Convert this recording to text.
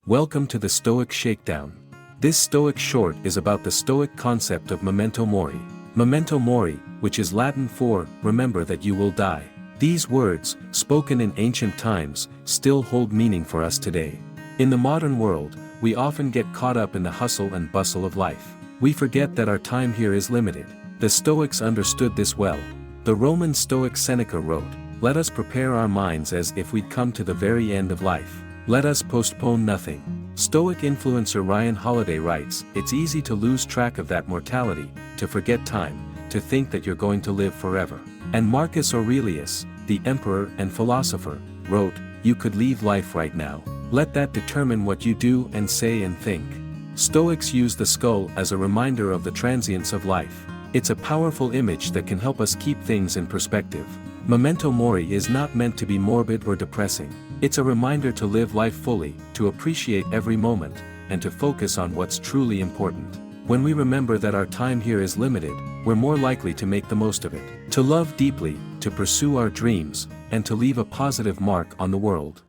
Welcome to the Stoic Shakedown. This Stoic short is about the Stoic concept of Memento Mori. Memento Mori, which is Latin for, remember that you will die. These words, spoken in ancient times, still hold meaning for us today. In the modern world, we often get caught up in the hustle and bustle of life. We forget that our time here is limited. The Stoics understood this well. The Roman Stoic Seneca wrote, "Let us prepare our minds as if we'd come to the very end of life. Let us postpone nothing." Stoic influencer Ryan Holiday writes, "It's easy to lose track of that mortality, to forget time, to think that you're going to live forever." And Marcus Aurelius, the emperor and philosopher, wrote, "You could leave life right now. Let that determine what you do and say and think." Stoics use the skull as a reminder of the transience of life. It's a powerful image that can help us keep things in perspective. Memento Mori is not meant to be morbid or depressing. It's a reminder to live life fully, to appreciate every moment, and to focus on what's truly important. When we remember that our time here is limited, we're more likely to make the most of it, to love deeply, to pursue our dreams, and to leave a positive mark on the world.